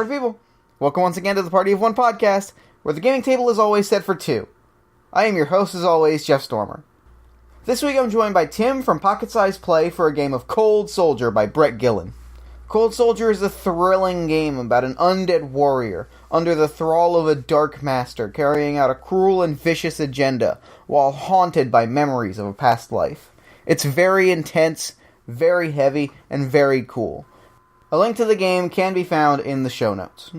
party people. Welcome once again to the Party of One podcast, where the gaming table is always set for two. I am your host, as always, Jeff Stormer. This week I'm joined by Tim from Pocket Size Play for a game of Cold Soldier by Brett Gillen. Cold Soldier is a thrilling game about an undead warrior under the thrall of a dark master carrying out a cruel and vicious agenda while haunted by memories of a past life. It's very intense, very heavy, and very cool. A link to the game can be found in the show notes.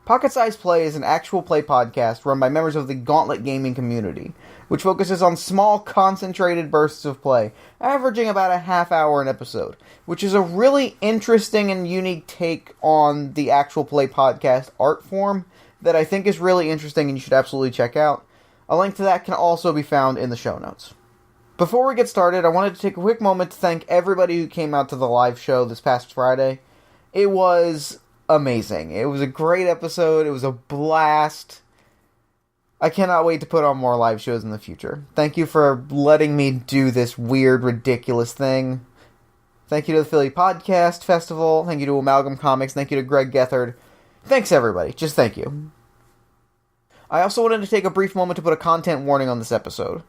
Pocket Size Play is an actual play podcast run by members of the Gauntlet gaming community, which focuses on small, concentrated bursts of play, averaging about a half hour an episode, which is a really interesting and unique take on the actual play podcast art form that I think is really interesting and you should absolutely check out. A link to that can also be found in the show notes. Before we get started, I wanted to take a quick moment to thank everybody who came out to the live show this past Friday. It was amazing. It was a great episode. It was a blast. I cannot wait to put on more live shows in the future. Thank you for letting me do this weird, ridiculous thing. Thank you to the Philly Podcast Festival. Thank you to Amalgam Comics. Thank you to Greg Gethard. Thanks, everybody. Just thank you. I also wanted to take a brief moment to put a content warning on this episode.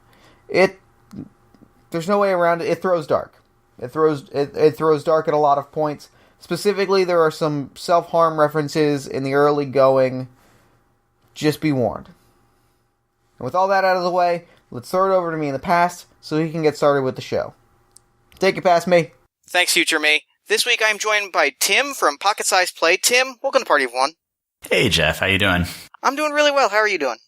There's no way around it. It throws dark. It throws dark at a lot of points. Specifically, there are some self-harm references in the early going. Just be warned. And with all that out of the way, let's throw it over to me in the past so he can get started with the show. Take it past me. Thanks, future me. This week I'm joined by Tim from Pocket Size Play. Tim, welcome to Party of One. Hey, Jeff. How you doing? I'm doing really well. How are you doing?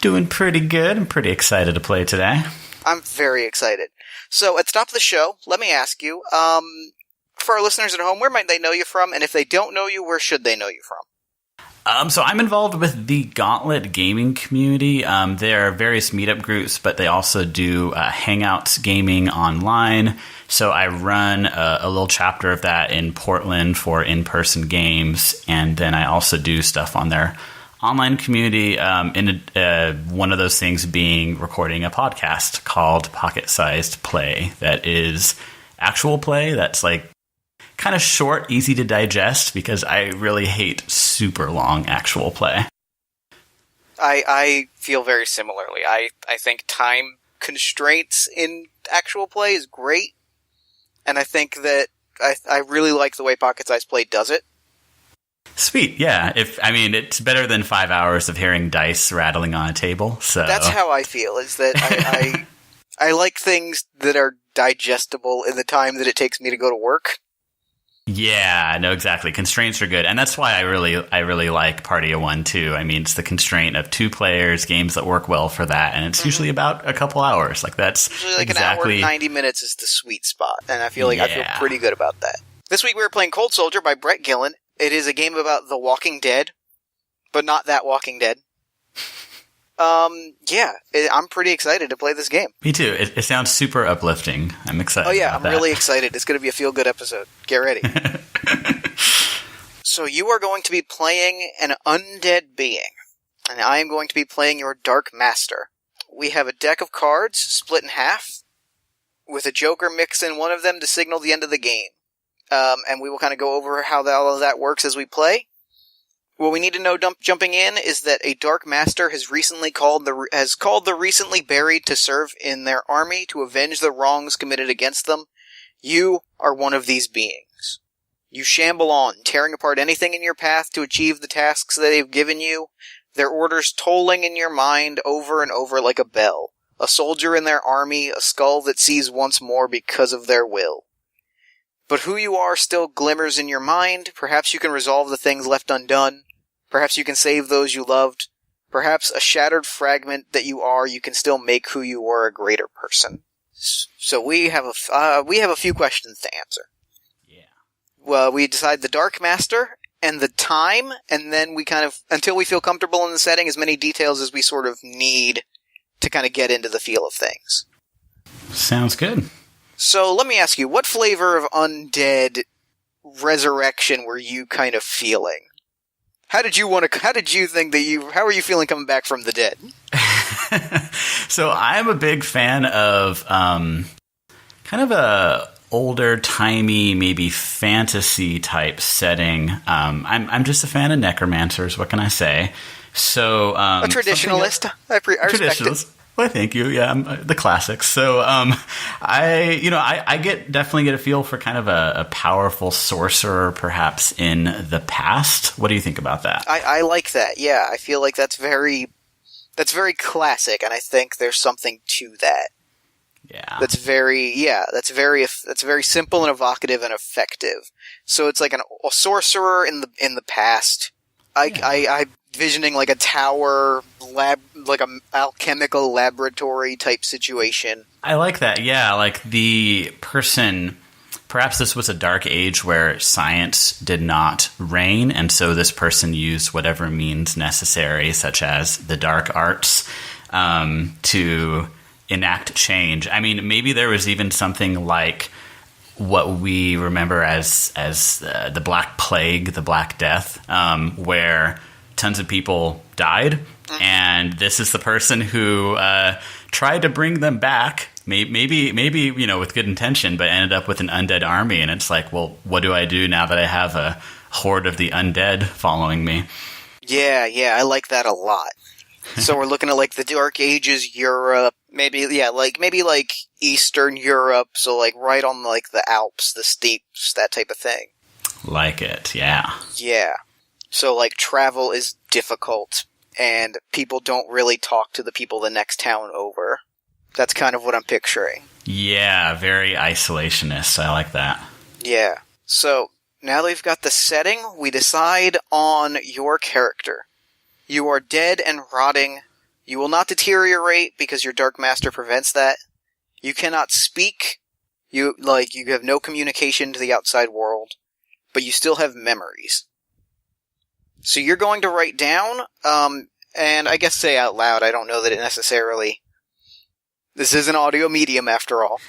Doing pretty good. I'm pretty excited to play today. I'm very excited. So, at the top of the show, let me ask you, for our listeners at home, where might they know you from? And if they don't know you, where should they know you from? So I'm involved with the Gauntlet gaming community. There are various meetup groups, but they also do Hangouts gaming online. So I run a little chapter of that in Portland for in-person games, and then I also do stuff on their online community, one of those things being recording a podcast called Pocket Sized Play that is actual play that's like kind of short, easy to digest, because I really hate super long actual play. I feel very similarly. I think time constraints in actual play is great, and I think that I really like the way Pocket Size Play does it. Sweet, yeah. It's better than 5 hours of hearing dice rattling on a table. So that's how I feel. Is that I like things that are digestible in the time that it takes me to go to work. Yeah, no, exactly. Constraints are good, and that's why I really like Party of One too. I mean, it's the constraint of 2 players, games that work well for that, and it's usually about a couple hours. Like that's usually like exactly an hour and 90 minutes is the sweet spot, and I feel pretty good about that. This week we were playing Cold Soldier by Brett Gillen. It is a game about The Walking Dead, but not that Walking Dead. I'm pretty excited to play this game. Me too. It sounds super uplifting. I'm excited. Oh yeah, about I'm really excited. It's going to be a feel-good episode. Get ready. So you are going to be playing an undead being, and I am going to be playing your Dark Master. We have a deck of cards split in half, with a joker mixed in one of them to signal the end of the game. And we will kind of go over how all of that works as we play. What we need to know jumping in is that a Dark Master has called the recently buried to serve in their army to avenge the wrongs committed against them. You are one of these beings. You shamble on, tearing apart anything in your path to achieve the tasks that they've given you, their orders tolling in your mind over and over like a bell. A soldier in their army, a skull that sees once more because of their will. But who you are still glimmers in your mind. Perhaps you can resolve the things left undone. Perhaps you can save those you loved. Perhaps a shattered fragment that you are, you can still make who you were a greater person. So we have a few questions to answer. Yeah. Well, we decide the Dark Master and the time, and then we kind of, until we feel comfortable in the setting, as many details as we sort of need to kind of get into the feel of things. Sounds good. So let me ask you, what flavor of undead resurrection were you kind of feeling? How are you feeling coming back from the dead? So I'm a big fan of kind of a older timey, maybe fantasy type setting. I'm just a fan of necromancers. What can I say? So a traditionalist. I respect it. Well, thank you. Yeah, the classics. So I definitely get a feel for kind of a powerful sorcerer, perhaps in the past. What do you think about that? I like that. Yeah, I feel like that's very classic, and I think there's something to that. Yeah. That's very simple and evocative and effective. So it's like a sorcerer in the past. I'm visioning like a tower like a alchemical laboratory type situation. I like that. Yeah, like the person. Perhaps this was a dark age where science did not reign, and so this person used whatever means necessary, such as the dark arts, to enact change. I mean, maybe there was even something like what we remember as the Black Plague, the Black Death, where tons of people died, and this is the person who tried to bring them back. Maybe with good intention, but ended up with an undead army, and it's like, well, what do I do now that I have a horde of the undead following me? Yeah, I like that a lot. So we're looking at like the Dark Ages Europe, maybe like Eastern Europe, so like right on like the Alps, the steeps, that type of thing. Like it, yeah. Yeah. So like travel is difficult, and people don't really talk to the people the next town over. That's kind of what I'm picturing. Yeah, very isolationist. I like that. Yeah. So now that we've got the setting, we decide on your character. You are dead and rotting. You will not deteriorate because your Dark Master prevents that. You cannot speak. You have no communication to the outside world, but you still have memories. So you're going to write down, and I guess say out loud. I don't know that it necessarily. This is an audio medium after all.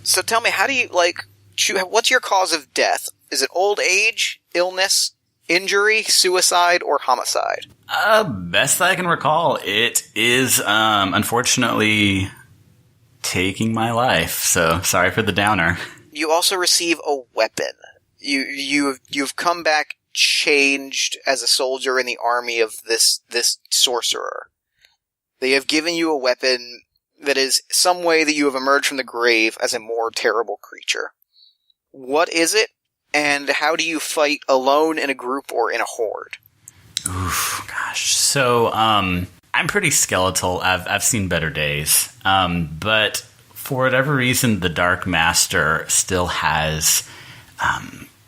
So tell me, how do you what's your cause of death? Is it old age, illness, injury, suicide, or homicide? Best I can recall, it is, unfortunately, taking my life. So, sorry for the downer. You also receive a weapon. You've come back changed as a soldier in the army of this sorcerer. They have given you a weapon that is some way that you have emerged from the grave as a more terrible creature. What is it? And how do you fight alone, in a group, or in a horde? Oof, gosh. So, I'm pretty skeletal. I've seen better days. But for whatever reason, the Dark Master still has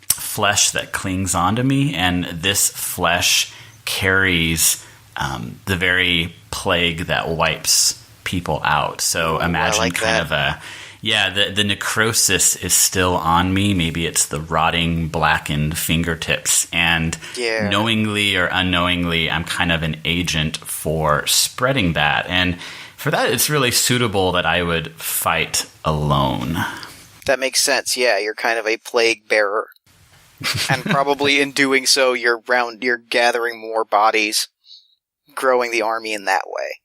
flesh that clings onto me, and this flesh carries the very plague that wipes people out. So imagine like kind that. of a... Yeah, the necrosis is still on me. Maybe it's the rotting, blackened fingertips. And knowingly or unknowingly, I'm kind of an agent for spreading that. And for that, it's really suitable that I would fight alone. That makes sense, yeah. You're kind of a plague bearer. And probably in doing so, you're gathering more bodies, growing the army in that way.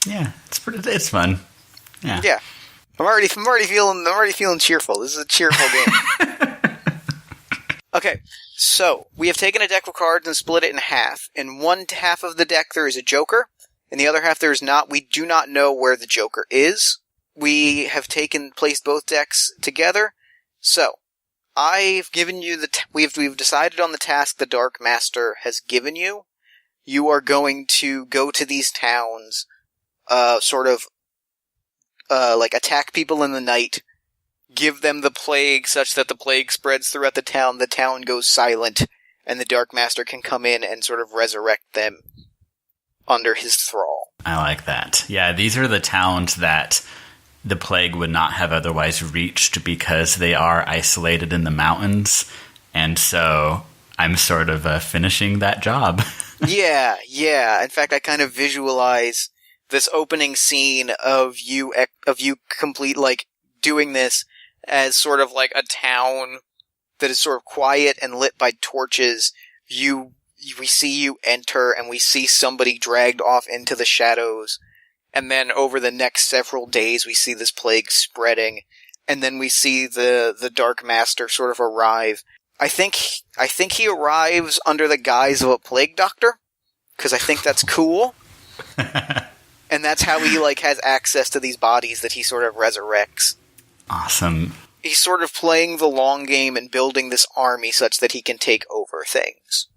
Yeah, it's fun. Yeah. Yeah. I'm already feeling cheerful. This is a cheerful game. Okay, so we have taken a deck of cards and split it in half. In one half of the deck there is a Joker. In the other half there is not. We do not know where the Joker is. We have placed both decks together. So I've given you we've decided on the task the Dark Master has given you. You are going to go to these towns, attack people in the night, give them the plague such that the plague spreads throughout the town goes silent, and the Dark Master can come in and sort of resurrect them under his thrall. I like that. Yeah, these are the towns that the plague would not have otherwise reached because they are isolated in the mountains, and so I'm sort of finishing that job. Yeah. In fact, I kind of visualize this opening scene of you complete, doing this as sort of like a town that is sort of quiet and lit by torches. We see you enter, and we see somebody dragged off into the shadows, And then over the next several days, we see this plague spreading, and then we see the Dark Master sort of arrive. I think he arrives under the guise of a plague doctor, because I think that's cool. And that's how he, like, has access to these bodies that he sort of resurrects. Awesome. He's sort of playing the long game and building this army such that he can take over things.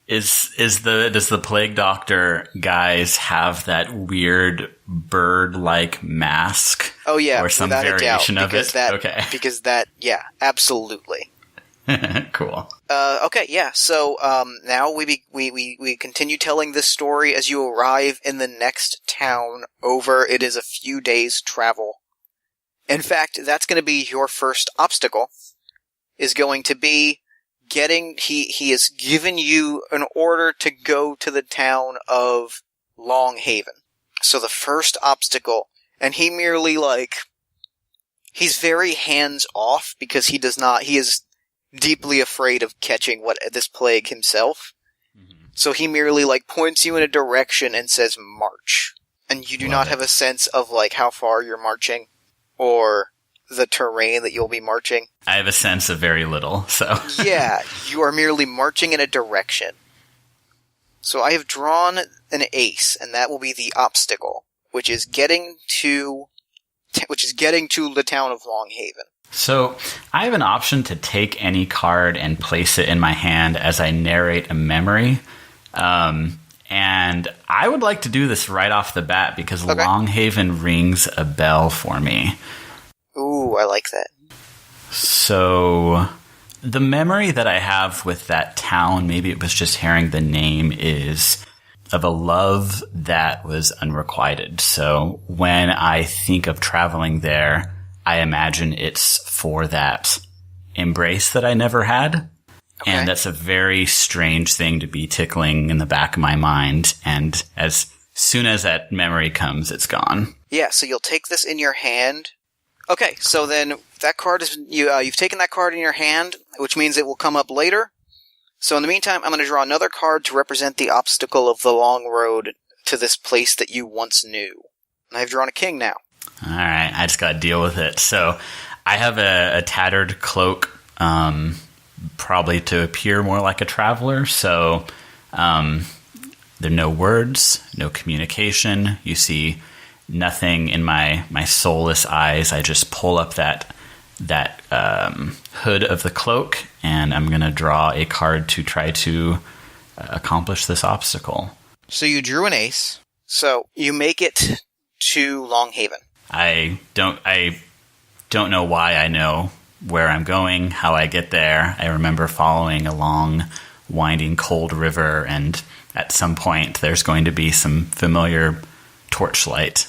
Does the Plague Doctor guys have that weird bird-like mask? Oh yeah, or some without variation a doubt, of it? Okay. Because that, yeah, absolutely. Cool. Okay, yeah. So now we continue telling this story as you arrive in the next town over. It is a few days' travel. In fact, that's going to be your first obstacle. Is going to be getting. He has given you an order to go to the town of Longhaven. So the first obstacle, and he merely he's very hands off because he is deeply afraid of catching this plague himself. Mm-hmm. So he merely points you in a direction and says march. And you do not have a sense of how far you're marching or the terrain that you'll be marching. I have a sense of very little, so. Yeah, you are merely marching in a direction. So I have drawn an ace, and that will be the obstacle, which is getting to the town of Longhaven. So, I have an option to take any card and place it in my hand as I narrate a memory. And I would like to do this right off the bat because okay. Longhaven rings a bell for me. Ooh, I like that. So, the memory that I have with that town, maybe it was just hearing the name, is of a love that was unrequited. So, when I think of traveling there, I imagine it's for that embrace that I never had. Okay. And that's a very strange thing to be tickling in the back of my mind. And as soon as that memory comes, it's gone. Yeah, so you'll take this in your hand. Okay, so then that card is you've taken that card in your hand, which means it will come up later. So in the meantime, I'm going to draw another card to represent the obstacle of the long road to this place that you once knew. And I've drawn a king now. All right, I just got to deal with it. So I have a tattered cloak, probably to appear more like a traveler. So there are no words, no communication. You see nothing in my soulless eyes. I just pull up that hood of the cloak, and I'm going to draw a card to try to accomplish this obstacle. So you drew an ace. So you make it to Longhaven. I don't know why I know where I'm going, how I get there. I remember following a long, winding, cold river, and at some point there's going to be some familiar torchlight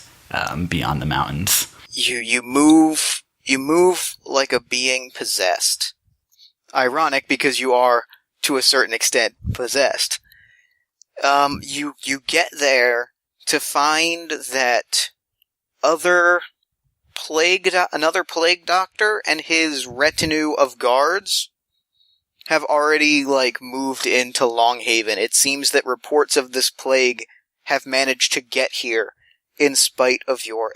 beyond the mountains. You move like a being possessed. Ironic, because you are, to a certain extent, possessed. You get there to find that another plague doctor and his retinue of guards have already moved into Longhaven. It seems that reports of this plague have managed to get here in spite of your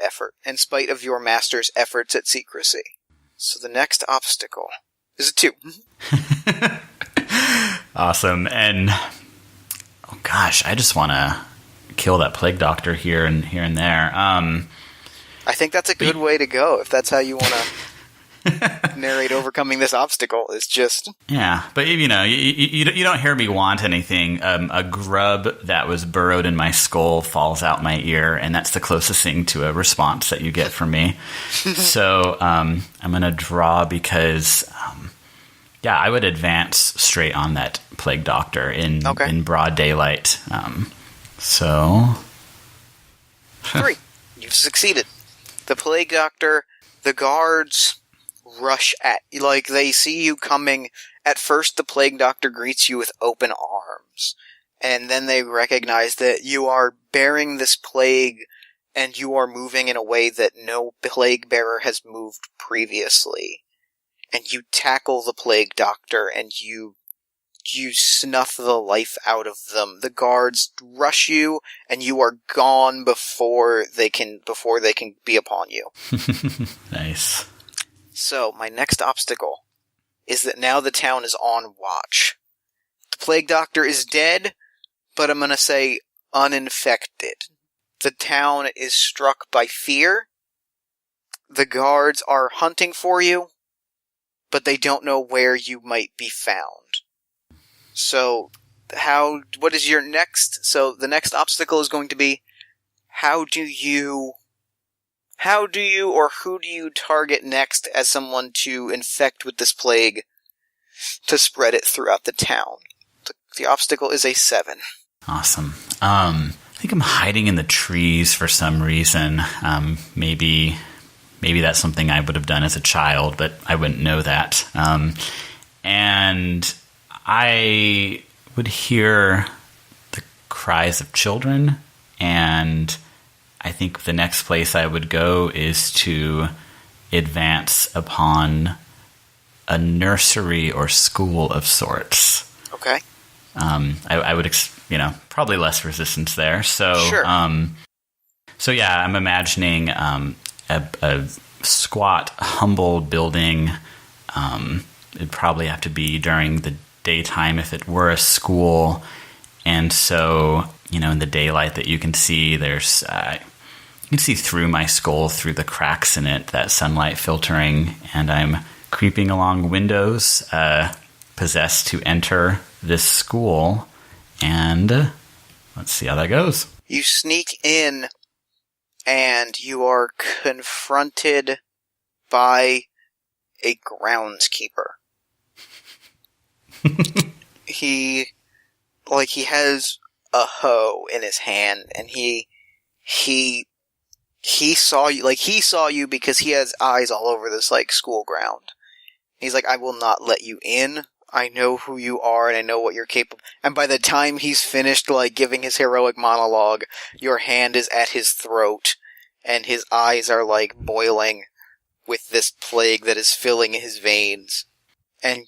master's efforts at secrecy. So the next obstacle is a 2. Awesome. And oh gosh, I just want to kill that plague doctor here and there. I think that's a good way to go if that's how you want to narrate overcoming this obstacle. It's just but you don't hear me want anything. A grub that was burrowed in my skull falls out my ear, and that's the closest thing to a response that you get from me. So I'm gonna draw because I would advance straight on that plague doctor in broad daylight. So 3. You've succeeded. The plague doctor, the guards rush at you. They see you coming. At first, the plague doctor greets you with open arms. And then they recognize that you are bearing this plague, and you are moving in a way that no plague bearer has moved previously. And you tackle the plague doctor, and you you snuff the life out of them. The guards rush you, and you are gone before they can be upon you. Nice. So, my next obstacle is that now the town is on watch. The plague doctor is dead, but I'm gonna say uninfected. The town is struck by fear. The guards are hunting for you, but they don't know where you might be found. So, what is your next? So, the next obstacle is going to be, how do you or who do you target next as someone to infect with this plague to spread it throughout the town? The obstacle is a 7. Awesome. I think I'm hiding in the trees for some reason. Maybe that's something I would have done as a child, but I wouldn't know that. And I would hear the cries of children, and I think the next place I would go is to advance upon a nursery or school of sorts. Okay. I would, probably less resistance there. So, sure. So yeah, I'm imagining a squat, humble building. It'd probably have to be during the daytime if it were a school. And so, in the daylight that you can see, there's you can see through my skull, through the cracks in it, that sunlight filtering, and I'm creeping along windows, possessed to enter this school, and let's see how that goes. You sneak in, and you are confronted by a groundskeeper. He has a hoe in his hand, and he saw you because he has eyes all over this school ground. He's like, I will not let you in. I know who you are, and I know what you're capable. And by the time he's finished giving his heroic monologue, your hand is at his throat, and his eyes are boiling with this plague that is filling his veins, and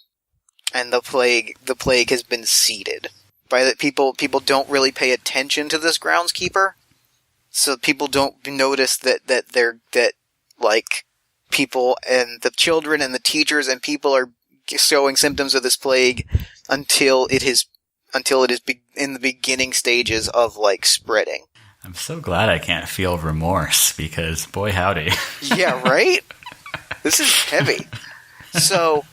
the plague has been seeded. By that, people don't really pay attention to this groundskeeper, so people don't notice that people and the children and the teachers and people are showing symptoms of this plague until it is in the beginning stages of spreading. I'm so glad I can't feel remorse, because boy howdy. Yeah, right? This is heavy. So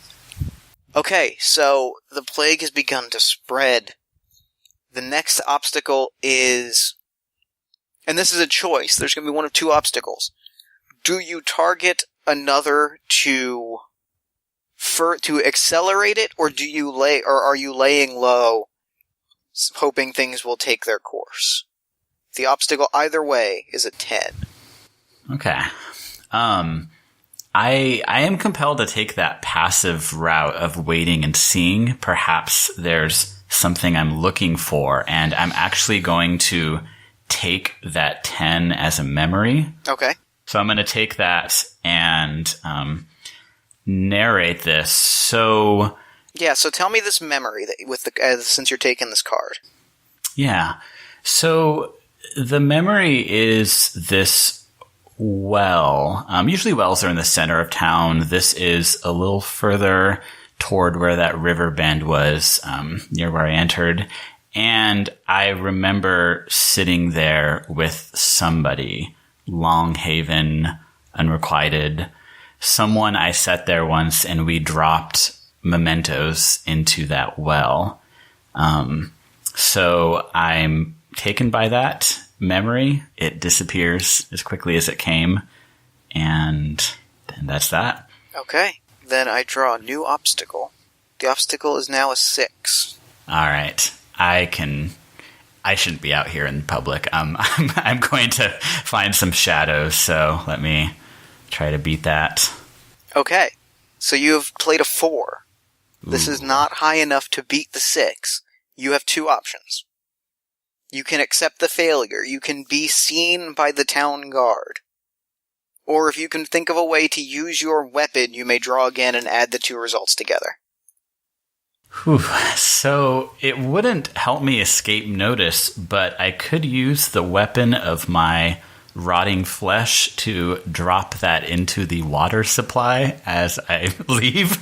the plague has begun to spread. The next obstacle is, and this is a choice, there's going to be one of two obstacles. Do you target another to accelerate it, or are you laying low, hoping things will take their course? The obstacle either way is a 10. Okay. I am compelled to take that passive route of waiting and seeing. Perhaps there's something I'm looking for, and I'm actually going to take that 10 as a memory. Okay. So I'm going to take that and narrate this. So yeah. So tell me this memory that since you're taking this card. Yeah. So the memory is this well. Usually wells are in the center of town. This is a little further toward where that river bend was, near where I entered. And I remember sitting there with somebody, Longhaven, unrequited. Someone I sat there once, and we dropped mementos into that well. So I'm taken by that memory. It disappears as quickly as it came, and that's that. Okay. Then I draw a new obstacle. The obstacle is now a 6. All right. I shouldn't be out here in public. I'm going to find some shadows, so let me try to beat that. Okay. So you have played a 4. Ooh. This is not high enough to beat the 6. You have 2 options. You can accept the failure. You can be seen by the town guard. Or if you can think of a way to use your weapon, you may draw again and add the 2 results together. Whew. So it wouldn't help me escape notice, but I could use the weapon of my rotting flesh to drop that into the water supply as I leave.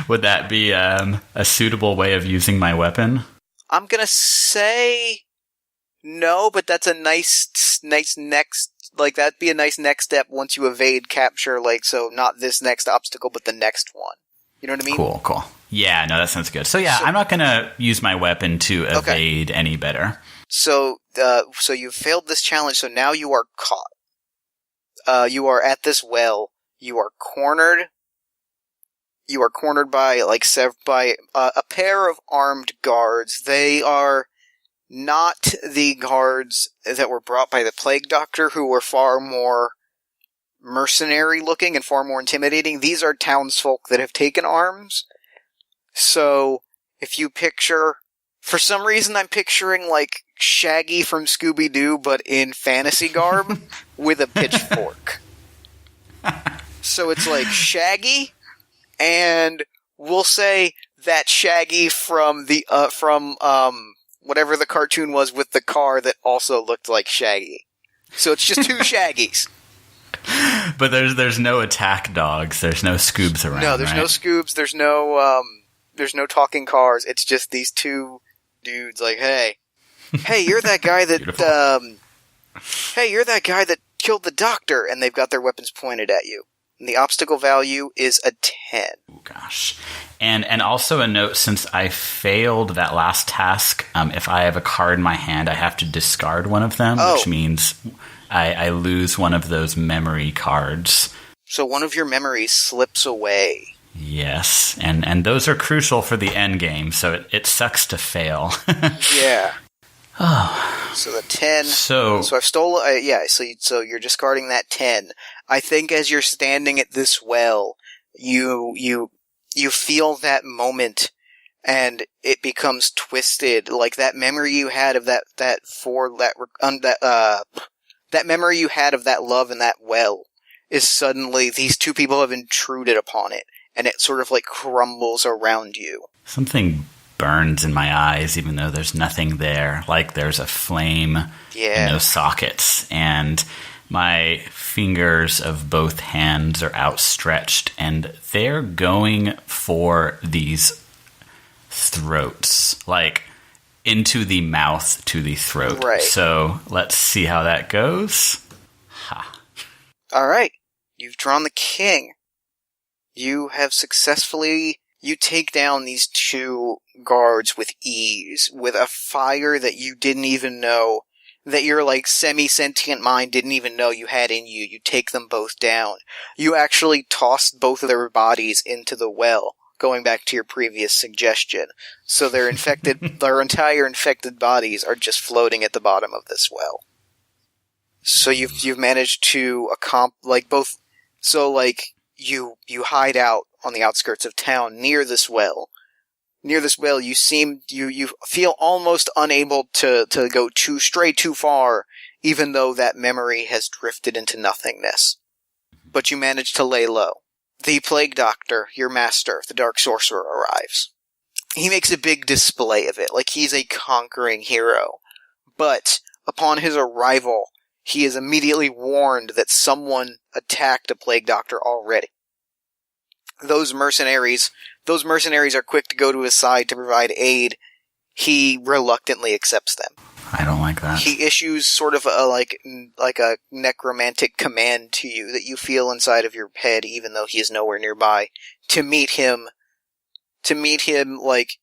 Would that be a suitable way of using my weapon? I'm gonna say no, but that's a nice next, like, that'd be a nice next step once you evade capture, like, so not this next obstacle, but the next one. You know what I mean? Cool. Yeah, no, that sounds good. So yeah, I'm not gonna use my weapon to evade any better. So you've failed this challenge, so now you are caught. You are at this well. You are cornered. You are cornered by a pair of armed guards. They are not the guards that were brought by the Plague Doctor, who were far more mercenary looking and far more intimidating. These are townsfolk that have taken arms. So if you picture, for some reason I'm picturing like Shaggy from Scooby-Doo, but in fantasy garb with a pitchfork. So it's like Shaggy, and we'll say that Shaggy from the whatever the cartoon was with the car that also looked like Shaggy. So it's just two Shaggys. But there's no attack dogs. There's no Scoobs around. No, there's no Scoobs. There's no talking cars. It's just these two dudes. Like, hey, you're that guy that hey, you're that guy that killed the doctor, and they've got their weapons pointed at you. And the obstacle value is a 10. Oh, gosh. And also a note, since I failed that last task, if I have a card in my hand, I have to discard one of them, which means I lose one of those memory cards. So one of your memories slips away. Yes, and those are crucial for the end game, so it sucks to fail. Yeah. Oh. So the 10. So I've stolen. So you're discarding that 10. I think as you're standing at this well, you feel that moment, and it becomes twisted. Like that memory you had of that memory you had of that love and that well is suddenly these two people have intruded upon it, and it sort of like crumbles around you. Something burns in my eyes, even though there's nothing there. Like there's a flame and no sockets, and my fingers of both hands are outstretched, and they're going for these throats, like into the mouth to the throat. Right. So let's see how that goes. Ha. All right. You've drawn the king. You have successfully... You take down these two guards with ease, with a fire that you didn't even know, that your, like, semi-sentient mind didn't even know you had in you. You take them both down. You actually tossed both of their bodies into the well, going back to your previous suggestion. So their entire infected bodies are just floating at the bottom of this well. So you've managed to you hide out on the outskirts of town near this well. Near this well, you feel almost unable to go too far, even though that memory has drifted into nothingness. But you manage to lay low. The Plague Doctor, your master, the Dark Sorcerer, arrives. He makes a big display of it, like he's a conquering hero. But upon his arrival, he is immediately warned that someone attacked a Plague Doctor already. Those mercenaries are quick to go to his side to provide aid. He reluctantly accepts them. I don't like that. He issues sort of a necromantic command to you that you feel inside of your head, even though he is nowhere nearby, to meet him like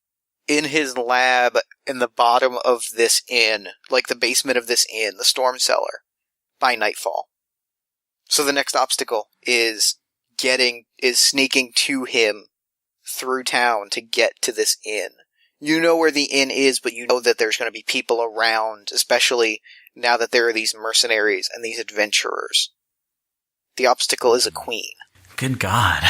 in his lab in the bottom of this inn, like the basement of this inn, the storm cellar, by nightfall. So the next obstacle is sneaking to him through town to get to this inn. You know where the inn is, but you know that there's going to be people around, especially now that there are these mercenaries and these adventurers. The obstacle is a queen. Good God.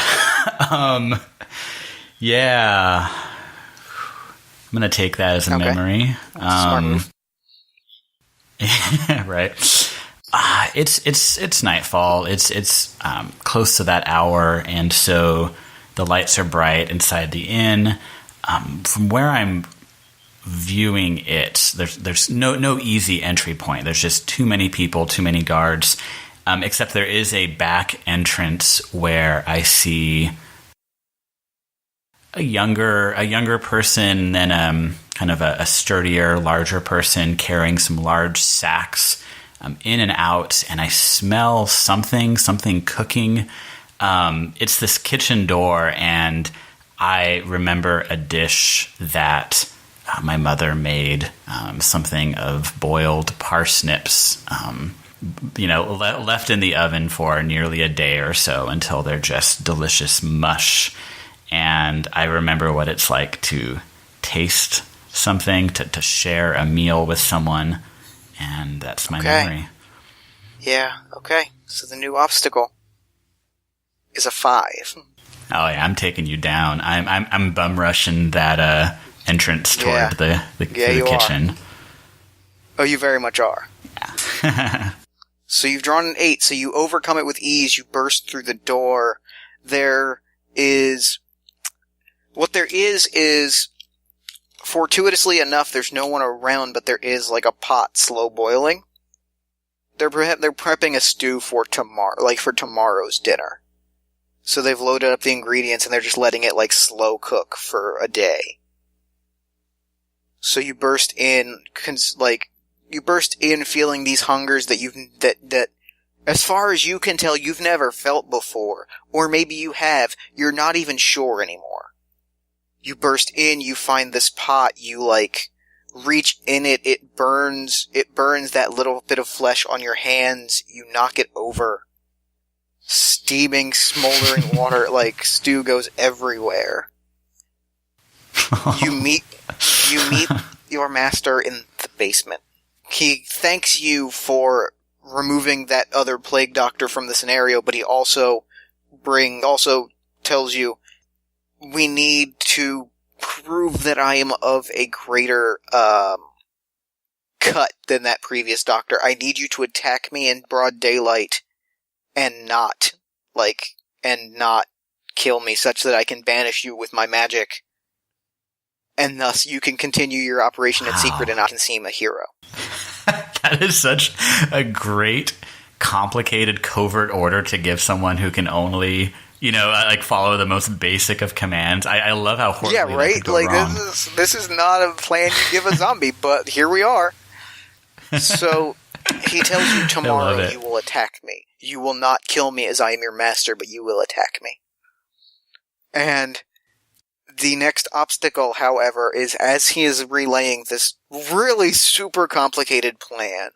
Yeah. I'm going to take that as a memory. Smart move. Right. It's nightfall. It's close to that hour, and so the lights are bright inside the inn. from where I'm viewing it, there's no easy entry point. There's just too many people, too many guards. Except there is a back entrance where I see a younger person, then kind of a sturdier, larger person carrying some large sacks in and out, and I smell something cooking. It's this kitchen door, and I remember a dish that my mother made, something of boiled parsnips, left in the oven for nearly a day or so until they're just delicious mush. And I remember what it's like to taste something, to share a meal with someone, and that's my memory. Yeah, okay. So the new obstacle is a 5. Oh yeah, I'm taking you down. I'm bum rushing that entrance toward the kitchen. Are. Oh, you very much are. Yeah. So you've drawn an 8, so you overcome it with ease. You burst through the door. There is fortuitously enough, there's no one around, but there is like a pot slow boiling. They're prepping a stew for tomorrow's dinner. So they've loaded up the ingredients and they're just letting it like slow cook for a day. So you burst in feeling these hungers that as far as you can tell you've never felt before, or maybe you have, you're not even sure anymore. You burst in, you find this pot, you reach in it, it burns that little bit of flesh on your hands, you knock it over. Steaming, smoldering water, stew goes everywhere. You meet your master in the basement. He thanks you for removing that other plague doctor from the scenario, but he also tells you, we need to prove that I am of a greater cut than that previous doctor. I need you to attack me in broad daylight and not kill me, such that I can banish you with my magic, and thus you can continue your operation in secret and I can seem a hero. That is such a great, complicated, covert order to give someone who can only, follow the most basic of commands. I love how horribly that could go wrong. This is not a plan you give a zombie, but here we are. So he tells you tomorrow you will attack me. You will not kill me as I am your master, but you will attack me. And the next obstacle, however, is as he is relaying this really super complicated plan,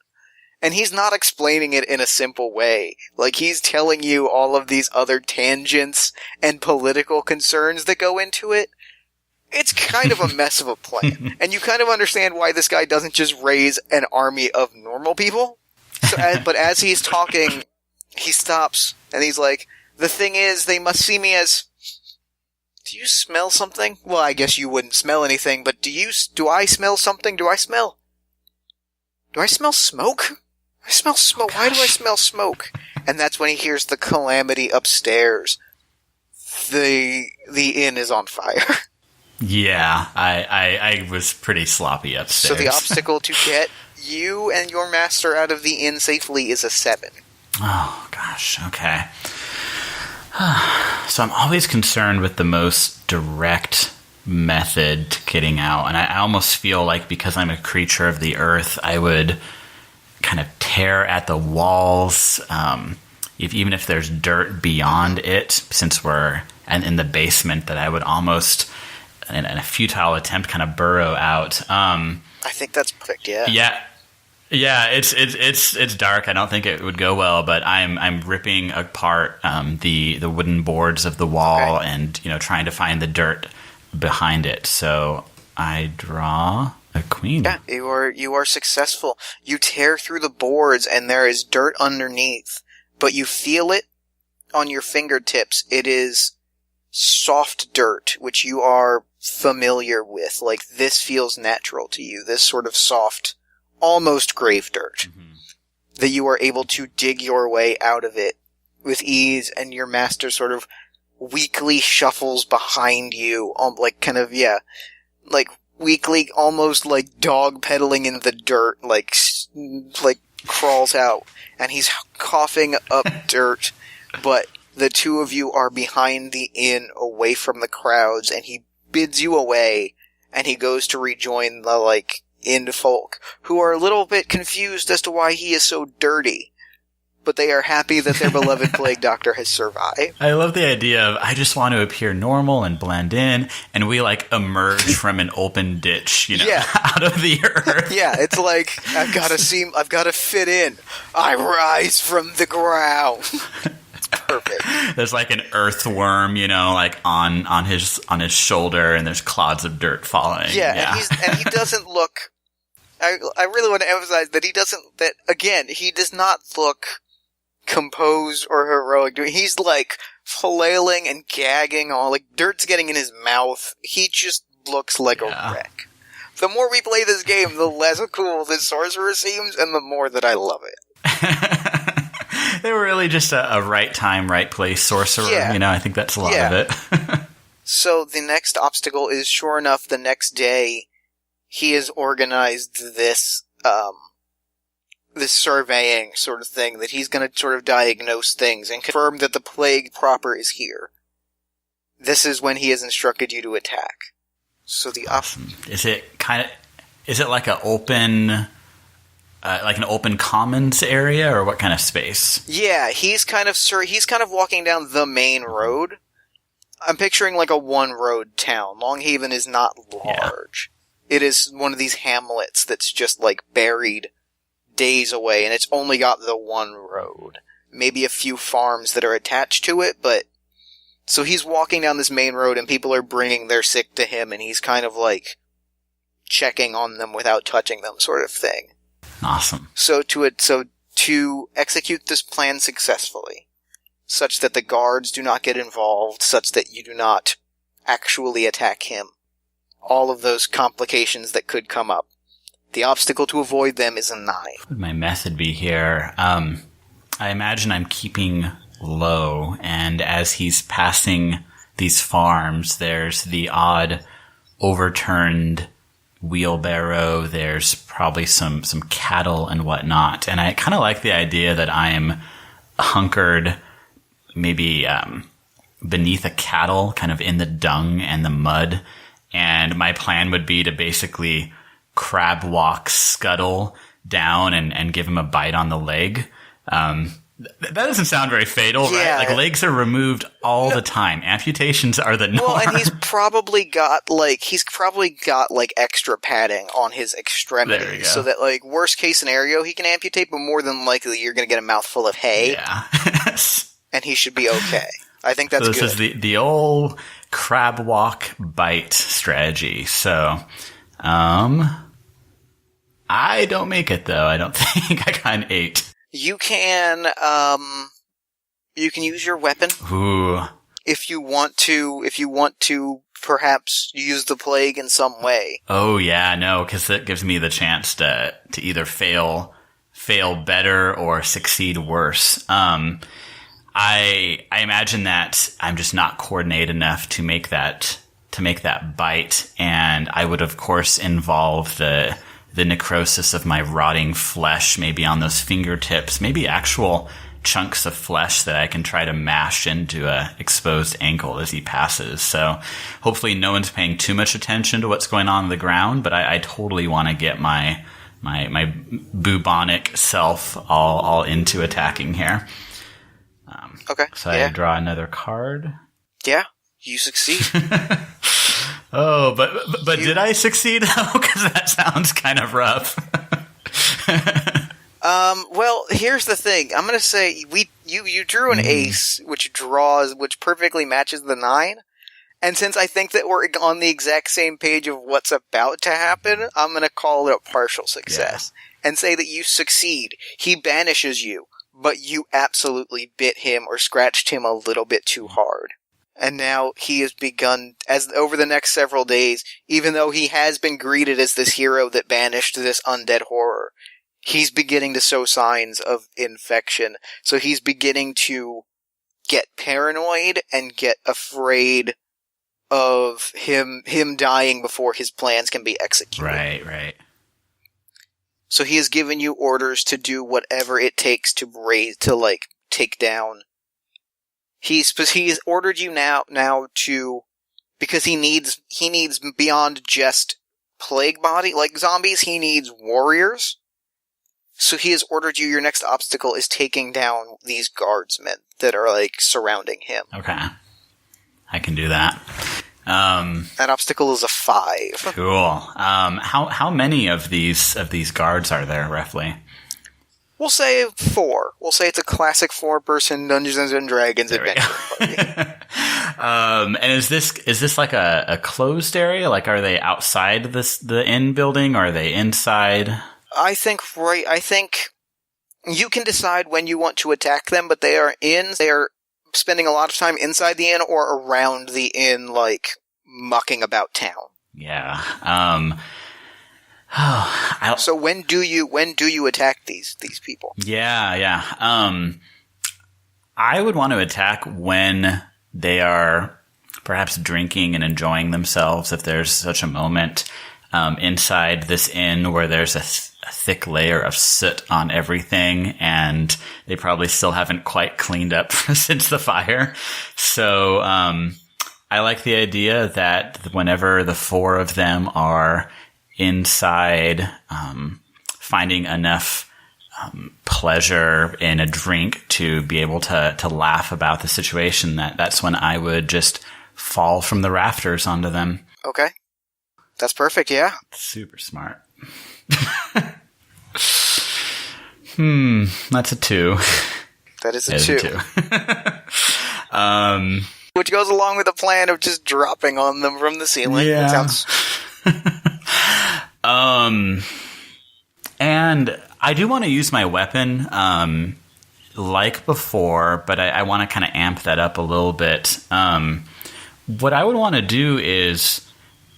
and he's not explaining it in a simple way. He's telling you all of these other tangents and political concerns that go into it. It's kind of a mess of a plan. And you kind of understand why this guy doesn't just raise an army of normal people. But as he's talking, he stops, and he's like, the thing is, they must see me as... Do you smell something? Well, I guess you wouldn't smell anything, but do I smell something? Do I smell smoke? I smell smoke. Why do I smell smoke? And that's when he hears the calamity upstairs. The inn is on fire. Yeah, I was pretty sloppy upstairs. So the obstacle to get you and your master out of the inn safely is a 7. Oh, gosh, okay. So I'm always concerned with the most direct method to getting out, and I almost feel like because I'm a creature of the earth, I would kind of tear at the walls, even if there's dirt beyond it, since we're in the basement, that I would almost, in a futile attempt, kind of burrow out. I think that's perfect, yeah. Yeah, it's dark. I don't think it would go well, but I'm ripping apart the wooden boards of the wall and trying to find the dirt behind it. So I draw a queen. Yeah, you are successful. You tear through the boards and there is dirt underneath, but you feel it on your fingertips. It is soft dirt, which you are familiar with. This feels natural to you. This sort of soft, almost grave dirt, that you are able to dig your way out of it with ease, and your master sort of weakly shuffles behind you, like kind of, like weakly, almost like dog pedaling in the dirt, like crawls out, and he's coughing up dirt, but the two of you are behind the inn, away from the crowds, and he bids you away, and he goes to rejoin the, like, inn folk, who are a little bit confused as to why he is so dirty. But they are happy that their beloved plague doctor has survived. I love the idea of, I just want to appear normal and blend in, and we, like, emerge from an open ditch, out of the earth. Yeah, it's like, I've got to fit in. I rise from the ground. It's perfect. There's, like, an earthworm, like, on his shoulder, and there's clods of dirt falling. Yeah. And he doesn't look... I really want to emphasize that he does not look composed or heroic. He's like flailing and gagging, all like dirt's getting in his mouth. He just looks like a wreck. The more we play this game, the less cool this sorcerer seems, and the more that I love it. They were really just a right time, right place sorcerer. Yeah. I think that's a lot of it. So the next obstacle is, sure enough, the next day he has organized this surveying sort of thing, that he's going to sort of diagnose things and confirm that the plague proper is here. This is when he has instructed you to attack. So Is it like an open commons area, or what kind of space? Yeah, he's kind of walking down the main road. I'm picturing like a one-road town. Longhaven is not large. Yeah. It is one of these hamlets that's just like buried days away, and it's only got the one road. Maybe a few farms that are attached to it, but... So he's walking down this main road, and people are bringing their sick to him, and he's kind of like checking on them without touching them, sort of thing. Awesome. So to execute this plan successfully, such that the guards do not get involved, such that you do not actually attack him, all of those complications that could come up, the obstacle to avoid them is a 9. What would my method be here? I imagine I'm keeping low, and as he's passing these farms, there's the odd overturned wheelbarrow, there's probably some cattle and whatnot, and I kind of like the idea that I'm hunkered maybe beneath a cattle, kind of in the dung and the mud, and my plan would be to basically crab walk Scuttle down and give him a bite on the leg. That doesn't sound very fatal, right? Like, legs are removed all the time. Amputations are the norm. Well, and he's probably got extra padding on his extremities, so that, like, worst case scenario, he can amputate, but more than likely you're going to get a mouthful of hay. Yeah. And he should be okay. I think that's good. So this is the old crab walk bite strategy. So, I don't make it, though. I don't think. I got an 8. You can use your weapon. Ooh. If you want to perhaps use the plague in some way. Oh yeah, no, because that gives me the chance to either fail better or succeed worse. I imagine that I'm just not coordinated enough to make that bite, and I would of course involve the necrosis of my rotting flesh, maybe on those fingertips, maybe actual chunks of flesh that I can try to mash into a exposed ankle as he passes. So hopefully no one's paying too much attention to what's going on the ground, but I totally want to get my bubonic self all into attacking here. Okay. So I draw another card. Yeah, you succeed. Oh, but did I succeed though? Because that sounds kind of rough. Well, here's the thing. I'm gonna say you drew an ace, which perfectly matches the 9. And since I think that we're on the exact same page of what's about to happen, I'm gonna call it a partial success and say that you succeed. He banishes you, but you absolutely bit him or scratched him a little bit too hard. And now he has begun, as over the next several days, even though he has been greeted as this hero that banished this undead horror, he's beginning to show signs of infection. So he's beginning to get paranoid and get afraid of him dying before his plans can be executed. Right. So he has given you orders to do whatever it takes to take down. He's ordered you now to, because he needs beyond just plague body, like zombies, he needs warriors. So he has ordered you, your next obstacle is taking down these guardsmen that are, like, surrounding him. Okay. I can do that. That obstacle is a 5. Cool. How many of these guards are there, roughly? We'll say 4. We'll say it's a classic 4-person Dungeons and Dragons adventure party. And is this like a closed area? Like, are they outside the inn building, or are they inside? I think you can decide when you want to attack them, but they are spending a lot of time inside the inn or around the inn, like, mucking about town. Yeah. So when do you attack these people? Yeah. I would want to attack when they are perhaps drinking and enjoying themselves, if there's such a moment, inside this inn where there's a thick layer of soot on everything, and they probably still haven't quite cleaned up since the fire. So I like the idea that whenever the 4 of them are inside, finding enough pleasure in a drink to be able to laugh about the situation, that's when I would just fall from the rafters onto them. Okay. That's perfect, yeah. Super smart. That's a 2. That is a 2. Which goes along with the plan of just dropping on them from the ceiling. Yeah. That sounds... And I do want to use my weapon, like before, but I want to kind of amp that up a little bit. What I would want to do is,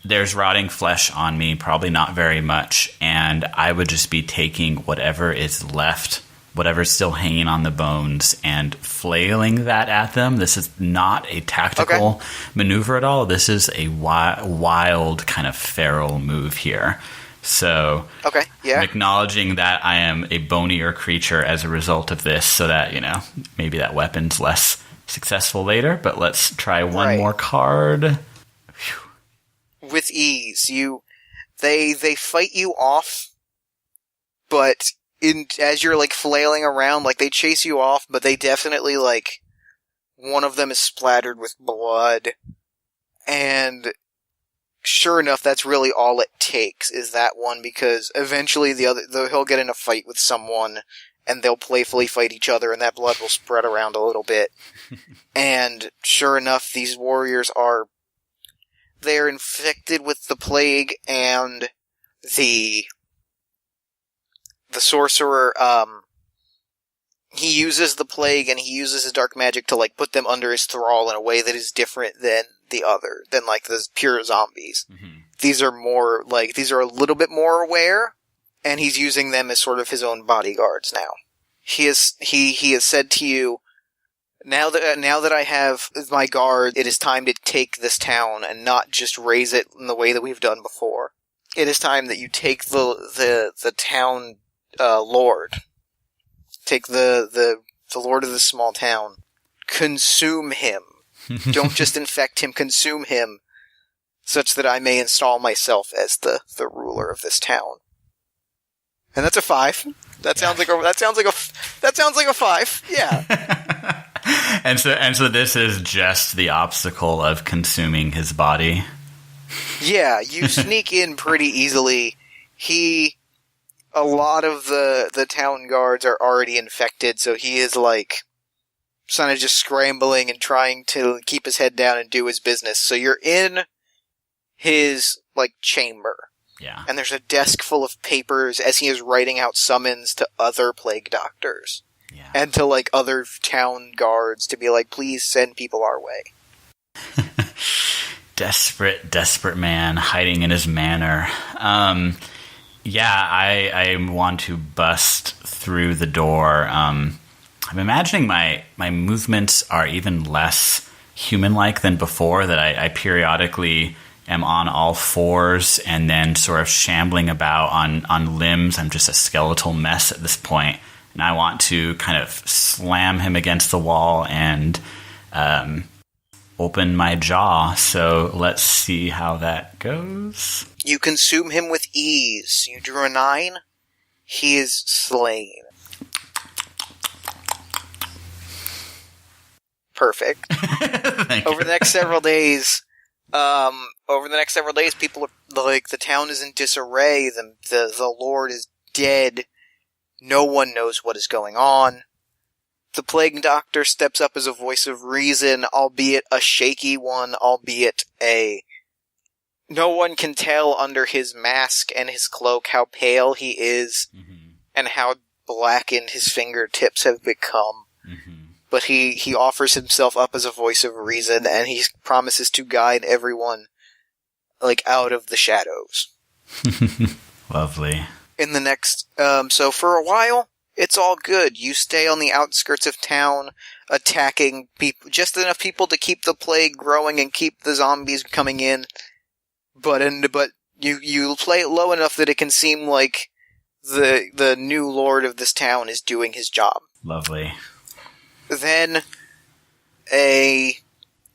there's rotting flesh on me, probably not very much, and I would just be taking whatever is left, whatever's still hanging on the bones, and flailing that at them. This is not a tactical maneuver at all. This is a wild kind of feral move here. So I'm acknowledging that I am a bonier creature as a result of this, so that, maybe that weapon's less successful later, but let's try one more card. With ease. They fight you off, but as you're, like, flailing around, like, they chase you off, but they definitely, like, one of them is splattered with blood, and sure enough, that's really all it takes, is that one, because eventually he'll get in a fight with someone, and they'll playfully fight each other, and that blood will spread around a little bit. And sure enough, these warriors they're infected with the plague, and the sorcerer, he uses the plague and he uses his dark magic to, like, put them under his thrall in a way that is different than like the pure zombies. Mm-hmm. These are a little bit more aware, and he's using them as sort of his own bodyguards now. He has said to you, now that I have my guard, it is time to take this town and not just raise it in the way that we've done before. It is time that you take the town lord. Take the lord of this small town. Consume him. Don't just infect him, consume him, such that I may install myself as the ruler of this town. And that's a 5. That sounds like a 5. Yeah. And so this is just the obstacle of consuming his body. Yeah, you sneak in pretty easily. A lot of the town guards are already infected, so he is, like, kind of just scrambling and trying to keep his head down and do his business. So you're in his, like, chamber. Yeah. And there's a desk full of papers as he is writing out summons to other plague doctors. Yeah. And to, like, other town guards to be like, please send people our way. Desperate man hiding in his manor. Yeah, I want to bust through the door. I'm imagining my movements are even less human-like than before, that I periodically am on all fours and then sort of shambling about on limbs. I'm just a skeletal mess at this point, and I want to kind of slam him against the wall and open my jaw. So let's see how that goes. You consume him with ease. You drew a 9. He is slain. Perfect. Over the next several days, people are, like, the town is in disarray. The Lord is dead. No one knows what is going on. The Plague Doctor steps up as a voice of reason, albeit a shaky one, no one can tell under his mask and his cloak how pale he is, and how blackened his fingertips have become. But he offers himself up as a voice of reason, and he promises to guide everyone, like, out of the shadows. Lovely. In the next, so for a while, it's all good. You stay on the outskirts of town, attacking people, just enough people to keep the plague growing and keep the zombies coming in. But you play it low enough that it can seem like the new lord of this town is doing his job. Lovely. Then a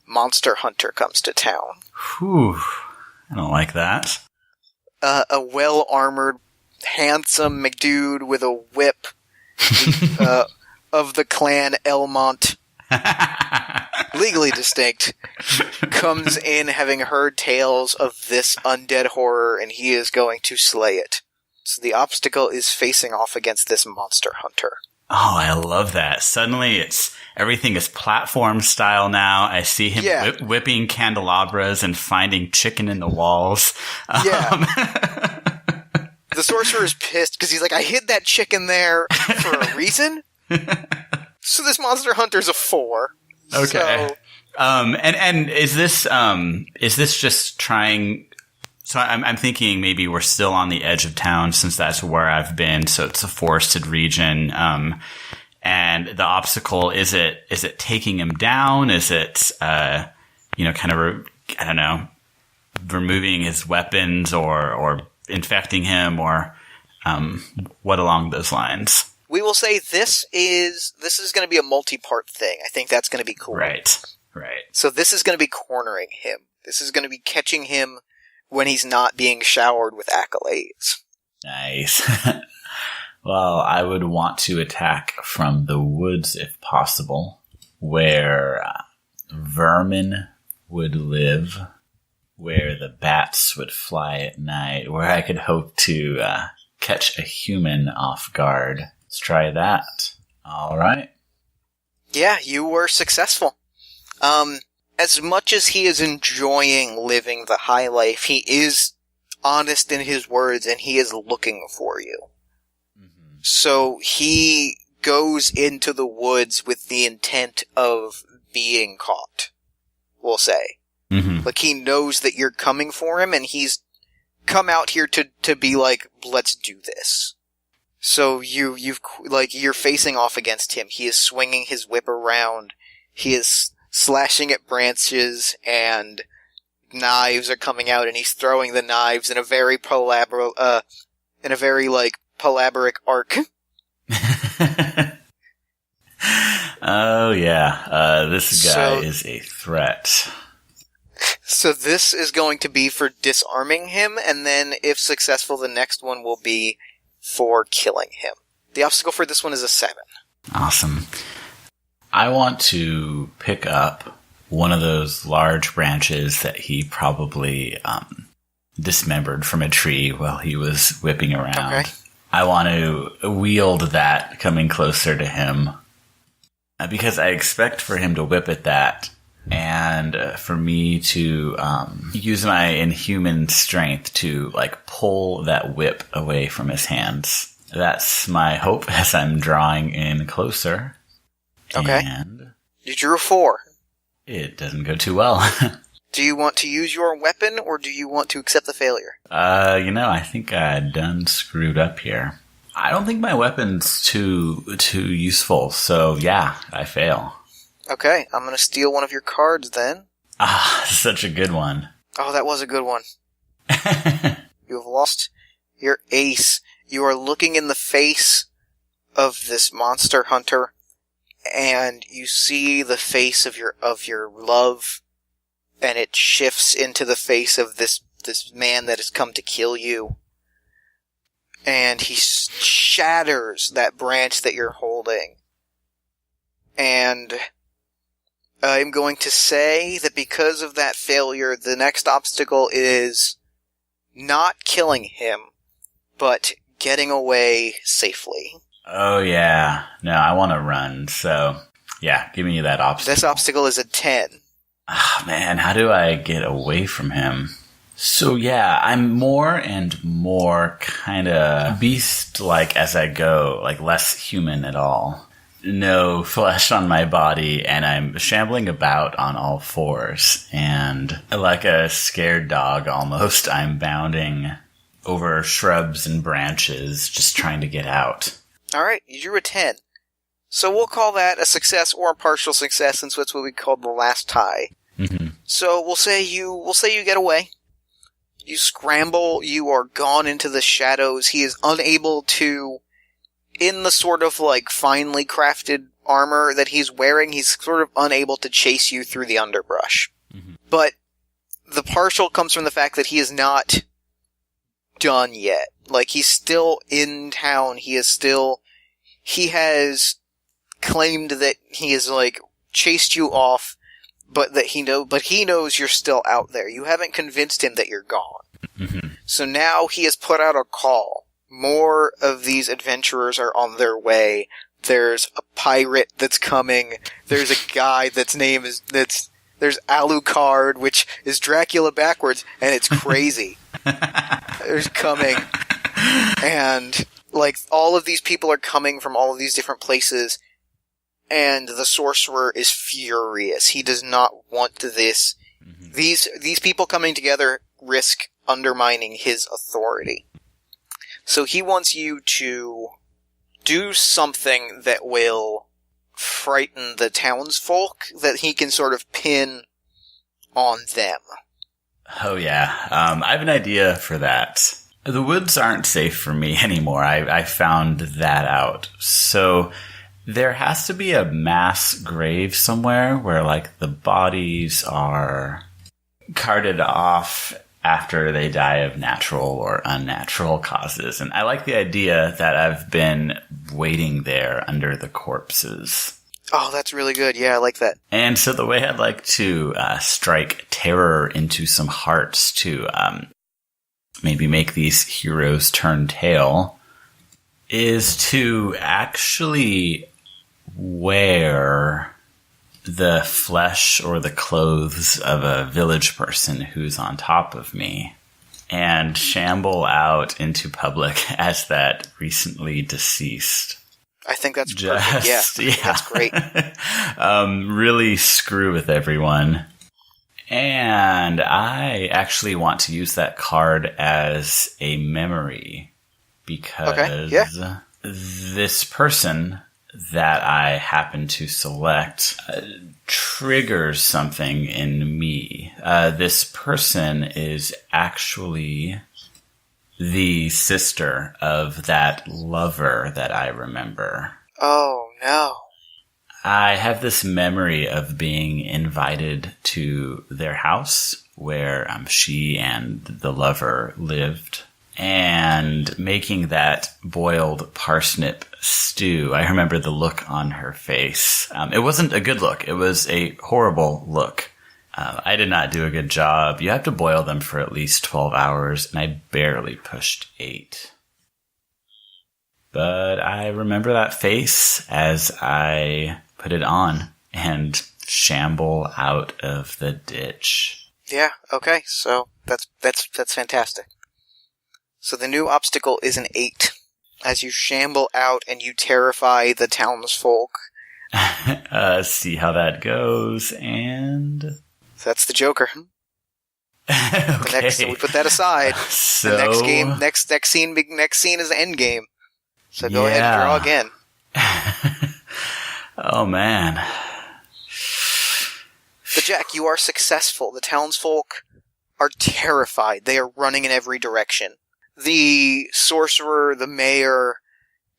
monster hunter comes to town. Whew. I don't like that. A well-armored, handsome McDude with a whip of the clan Elmont, legally distinct, comes in having heard tales of this undead horror, and he is going to slay it. So the obstacle is facing off against this monster hunter. Oh, I love that. Suddenly everything is platform style now. I see him whipping candelabras and finding chicken in the walls. Yeah. The sorcerer is pissed because he's like, I hid that chicken there for a reason. So this monster hunter's a 4. Okay. So, and is this just trying? So I'm thinking maybe we're still on the edge of town, since that's where I've been. So it's a forested region. And the obstacle, is it taking him down? Is it, kind of, I don't know, removing his weapons or infecting him, or, what along those lines? we will say this is going to be a multi-part thing. I think that's going to be cool. Right. So this is going to be cornering him. This is going to be catching him when he's not being showered with accolades. Nice. Well, I would want to attack from the woods if possible, where vermin would live, where the bats would fly at night, where I could hope to catch a human off guard. Let's try that. All right. Yeah, you were successful. As much as he is enjoying living the high life, he is honest in his words and he is looking for you. Mm-hmm. So he goes into the woods with the intent of being caught, we'll say. Mm-hmm. Like, he knows that you're coming for him and he's come out here to be like, let's do this. So you're facing off against him. He is swinging his whip around. He is slashing at branches, and knives are coming out, and he's throwing the knives in a very palaboric arc. Oh yeah, this guy is a threat. So this is going to be for disarming him, and then if successful, the next one will be for killing him. The obstacle for this one is a 7. Awesome. I want to pick up one of those large branches that he probably dismembered from a tree while he was whipping around. Okay. I want to wield that coming closer to him because I expect for him to whip at that and for me to use my inhuman strength to pull that whip away from his hands. That's my hope as I'm drawing in closer. Okay. And you drew a 4. It doesn't go too well. Do you want to use your weapon, or do you want to accept the failure? I think I done screwed up here. I don't think my weapon's too useful, so yeah, I fail. Okay, I'm going to steal one of your cards then. Ah, such a good one. Oh, that was a good one. You have lost your ace. You are looking in the face of this monster hunter, and you see the face of your love, and it shifts into the face of this man that has come to kill you. And he shatters that branch that you're holding. And I'm going to say that because of that failure, the next obstacle is not killing him, but getting away safely. Oh, yeah. No, I want to run, so yeah, give me that obstacle. This obstacle is a 10. Ah, man, how do I get away from him? So yeah, I'm more and more kind of beast-like as I go, like less human at all. No flesh on my body, and I'm shambling about on all fours. And like a scared dog almost, I'm bounding over shrubs and branches, just trying to get out. Alright, you drew a 10. So we'll call that a success or a partial success, since it's what we called the last tie. Mm-hmm. So we'll say you get away. You scramble, you are gone into the shadows. He is unable to, in the sort of like finely crafted armor that he's wearing, he's sort of unable to chase you through the underbrush. Mm-hmm. But the partial comes from the fact that he is not done yet. Like, he's still in town. He has claimed that he has like chased you off, but he knows you're still out there. You haven't convinced him that you're gone. Mm-hmm. So now he has put out a call. More of these adventurers are on their way. There's a pirate that's coming. There's a guy there's Alucard, which is Dracula backwards, and it's crazy. There's coming. And, like, all of these people are coming from all of these different places, and the sorcerer is furious. He does not want this. Mm-hmm. These people coming together risk undermining his authority. So he wants you to do something that will frighten the townsfolk, that he can sort of pin on them. Oh yeah, I have an idea for that. The woods aren't safe for me anymore. I found that out. So there has to be a mass grave somewhere where, like, the bodies are carted off after they die of natural or unnatural causes. And I like the idea that I've been waiting there under the corpses. Oh, that's really good. Yeah, I like that. And so the way I'd like to strike terror into some hearts to maybe make these heroes turn tail is to actually wear the flesh or the clothes of a village person who's on top of me and shamble out into public as that recently deceased. I think that's perfect. Yeah. That's great. Really screw with everyone. And I actually want to use that card as a memory because this person that I happen to select triggers something in me. This person is actually the sister of that lover that I remember. Oh, no. I have this memory of being invited to their house where she and the lover lived and making that boiled parsnip stew. I remember the look on her face. It wasn't a good look. It was a horrible look. I did not do a good job. You have to boil them for at least 12 hours, and I barely pushed 8. But I remember that face as I put it on and shamble out of the ditch. Yeah, okay, so that's fantastic. So the new obstacle is an 8. As you shamble out and you terrify the townsfolk. See how that goes, and... So that's the Joker. Okay. So we put that aside. So... The next scene is the end game. So go ahead and draw again. Oh, man. But Jack, you are successful. The townsfolk are terrified. They are running in every direction. The sorcerer, the mayor,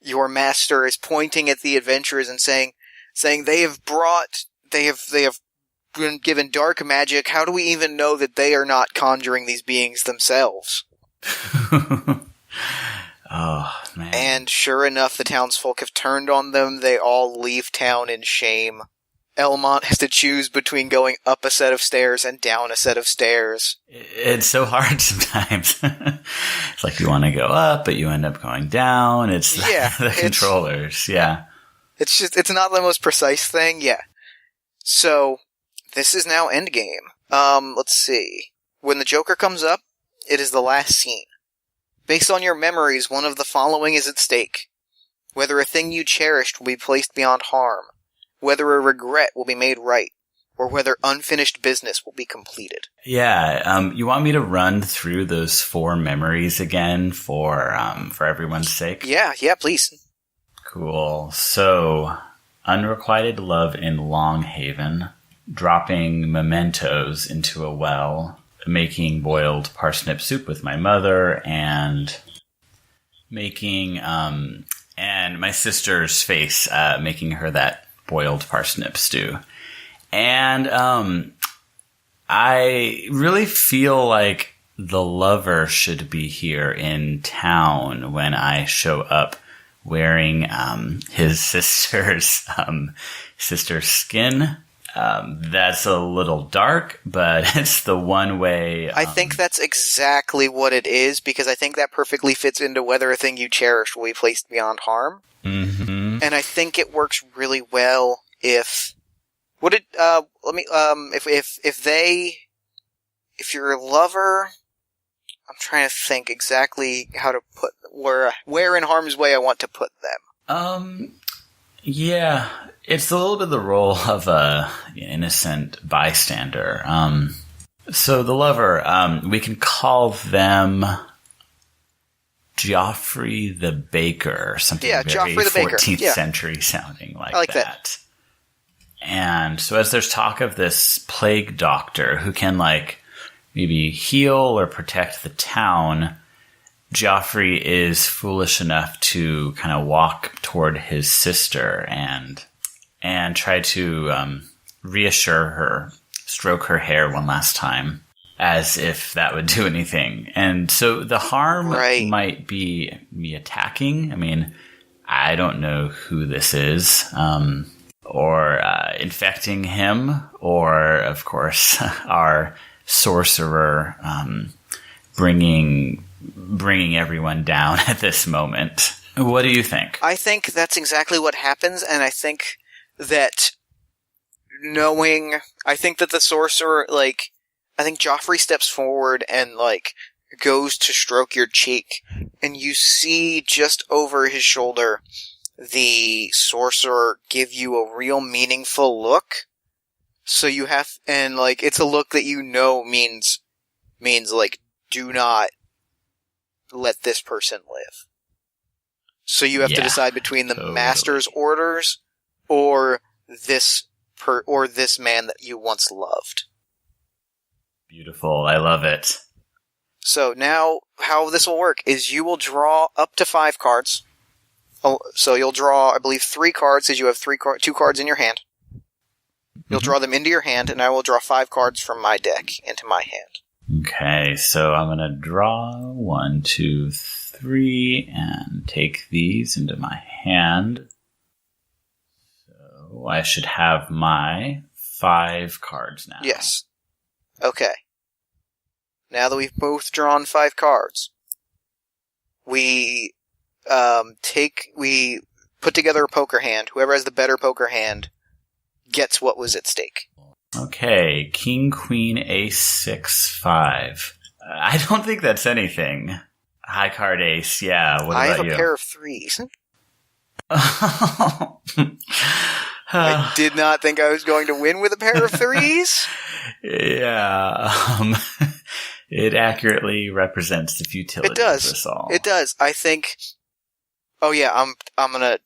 your master is pointing at the adventurers and saying they have been given dark magic. How do we even know that they are not conjuring these beings themselves? Oh, man. And sure enough, the townsfolk have turned on them. They all leave town in shame. Elmont has to choose between going up a set of stairs and down a set of stairs. It's so hard sometimes. It's like you want to go up, but you end up going down. It's the controllers. Yeah. It's not the most precise thing. Yeah. So, this is now endgame. Let's see. When the Joker comes up, it is the last scene. Based on your memories, one of the following is at stake. Whether a thing you cherished will be placed beyond harm, whether a regret will be made right, or whether unfinished business will be completed. Yeah, you want me to run through those 4 memories again for everyone's sake? Yeah, please. Cool. So, unrequited love in Longhaven, dropping mementos into a well, making boiled parsnip soup with my mother, and making and my sister's face, making her that boiled parsnip stew. And I really feel like the lover should be here in town when I show up wearing his sister's skin. That's a little dark, but it's the one way. I think that's exactly what it is, because I think that perfectly fits into whether a thing you cherish will be placed beyond harm. Mm-hmm. And I think it works really well if your lover, I'm trying to think exactly how to put where in harm's way I want to put them. Yeah, it's a little bit the role of a innocent bystander. So the lover, we can call them Joffrey the Baker, or something very Joffrey the Baker. 14th century sounding like, I like that. And so as there's talk of this plague doctor who can maybe heal or protect the town, Joffrey is foolish enough to kind of walk toward his sister and try to reassure her, stroke her hair one last time, as if that would do anything. And so the harm might be me attacking. I mean, I don't know who this is, or infecting him, or, of course, our sorcerer bringing everyone down at this moment. What do you think? I think that's exactly what happens, and I think that the sorcerer, I think Joffrey steps forward and, goes to stroke your cheek, and you see just over his shoulder the sorcerer give you a real meaningful look. So you have, and, it's a look that means, do not let this person live. So you have to decide between the master's orders or this man that you once loved. Beautiful. I love it. So now, how this will work is you will draw up to 5 cards. So you'll draw, I believe, 3 cards, as you have 2 cards in your hand. You'll draw them into your hand, and I will draw 5 cards from my deck into my hand. Okay, so I'm going to draw 1, 2, 3, and take these into my hand. So I should have my 5 cards now. Yes. Okay. Now that we've both drawn 5 cards, we put together a poker hand. Whoever has the better poker hand gets what was at stake. Okay, King, Queen, Ace, 6, 5. I don't think that's anything. High card Ace, yeah. What about you? I have a pair of 3s. I did not think I was going to win with a pair of 3s. Yeah, it accurately represents the futility of this all. It does. I think Oh yeah, I'm gonna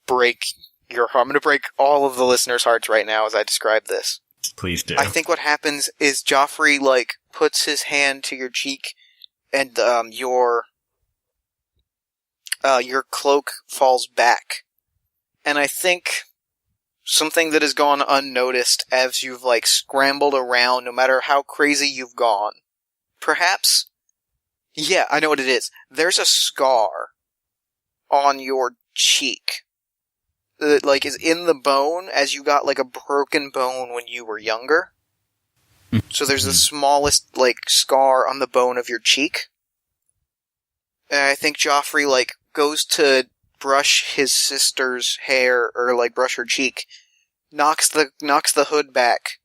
break your heart. I'm gonna break all of the listeners' hearts right now as I describe this. Please do. I think what happens is Joffrey, like, puts his hand to your cheek, and your cloak falls back. And I think something that has gone unnoticed as you've, like, scrambled around, no matter how crazy you've gone. Perhaps? Yeah, I know what it is. There's a scar on your cheek that, like, is in the bone as you got, like, a broken bone when you were younger. So there's the smallest, like, scar on the bone of your cheek. And I think Joffrey, like, goes to brush his sister's hair, or, like, brush her cheek, knocks the hood back,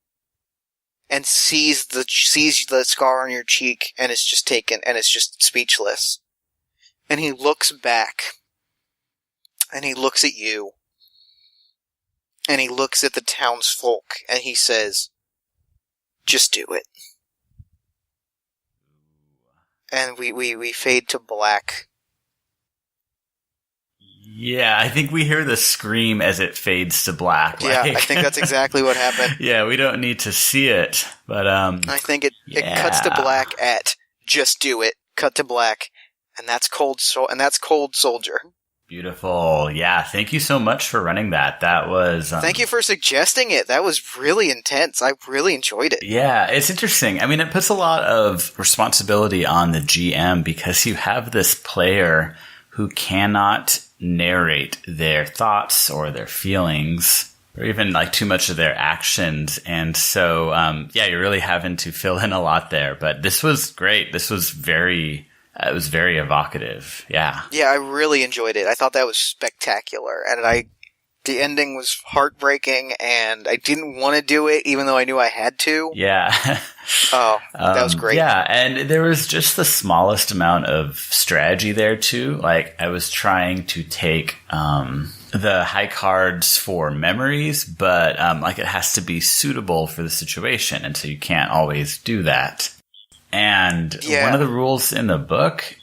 and sees the scar on your cheek, and is just taken, and is just speechless. And he looks back, and he looks at you, and he looks at the townsfolk, and he says, "Just do it." And we fade to black. Yeah, I think we hear the scream as it fades to black. Yeah, I think that's exactly what happened. Yeah, we don't need to see it, but I think it cuts to black at "Just do it." Cut to black, and that's Cold Soldier. Beautiful. Yeah, thank you so much for running that. That was... Thank you for suggesting it. That was really intense. I really enjoyed it. Yeah, it's interesting. I mean, it puts a lot of responsibility on the GM because you have this player who cannot narrate their thoughts or their feelings or even like too much of their actions. And so, yeah, you're really having to fill in a lot there. But this was great. This was it was very evocative. Yeah. Yeah, I really enjoyed it. I thought that was spectacular. And the ending was heartbreaking, and I didn't want to do it, even though I knew I had to. Yeah. Oh, that was great. Yeah, and there was just the smallest amount of strategy there, too. Like, I was trying to take the high cards for memories, but like it has to be suitable for the situation, and so you can't always do that. And one of the rules in the book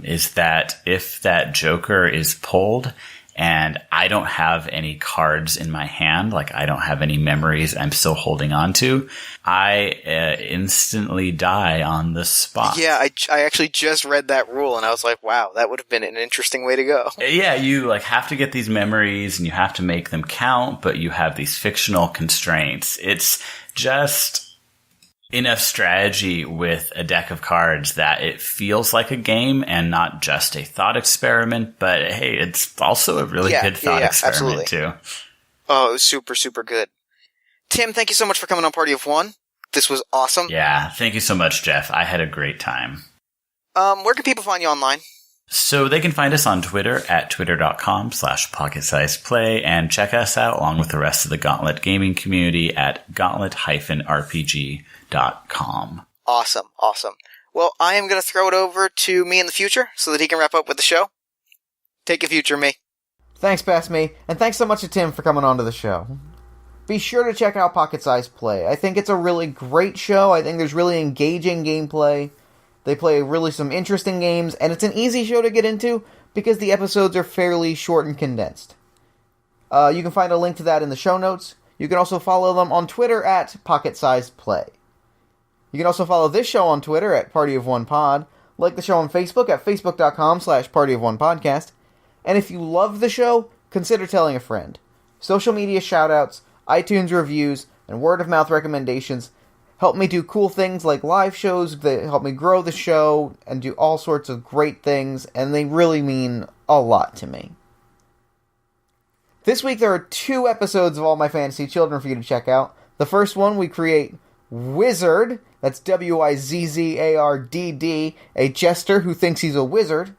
is that if that Joker is pulled and I don't have any cards in my hand, like I don't have any memories I'm still holding on to, I instantly die on the spot. Yeah, I actually just read that rule and I was like, wow, that would have been an interesting way to go. Yeah, you like have to get these memories and you have to make them count, but you have these fictional constraints. It's just enough strategy with a deck of cards that it feels like a game and not just a thought experiment, but hey, it's also a really good thought experiment absolutely. Too. Oh, it was super, super good. Tim, thank you so much for coming on Party of One. This was awesome. Yeah, thank you so much, Jeff. I had a great time. Where can people find you online? So they can find us on Twitter at twitter.com/pocketsizedplay and check us out along with the rest of the Gauntlet gaming community at gauntlet-rpg.com. Awesome. Well, I am going to throw it over to me in the future so that he can wrap up with the show. Take it, future me. Thanks, Past Me, and thanks so much to Tim for coming on to the show. Be sure to check out Pocket Size Play. I think it's a really great show. I think there's really engaging gameplay. They play really some interesting games, and it's an easy show to get into because the episodes are fairly short and condensed. You can find a link to that in the show notes. You can also follow them on Twitter at Pocket Sized Play. You can also follow this show on Twitter at Party of One Pod, like the show on Facebook at facebook.com/partyofonepodcast, and if you love the show, consider telling a friend. Social media shoutouts, iTunes reviews, and word-of-mouth recommendations help me do cool things like live shows that help me grow the show and do all sorts of great things, and they really mean a lot to me. This week there are 2 episodes of All My Fantasy Children for you to check out. The first one, we create Wizard, that's WizzaRdd, a jester who thinks he's a wizard,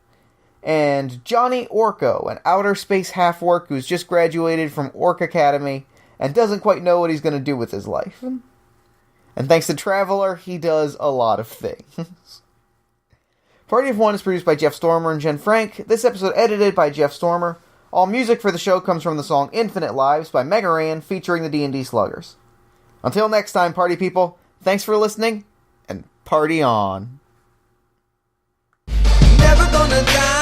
and Johnny Orko, an outer space half-orc who's just graduated from Orc Academy and doesn't quite know what he's going to do with his life. And thanks to Traveler, he does a lot of things. Party of One is produced by Jeff Stormer and Jen Frank. This episode edited by Jeff Stormer. All music for the show comes from the song Infinite Lives by Mega Ran, featuring the D&D Sluggers. Until next time, party people, thanks for listening, and party on. Never gonna die.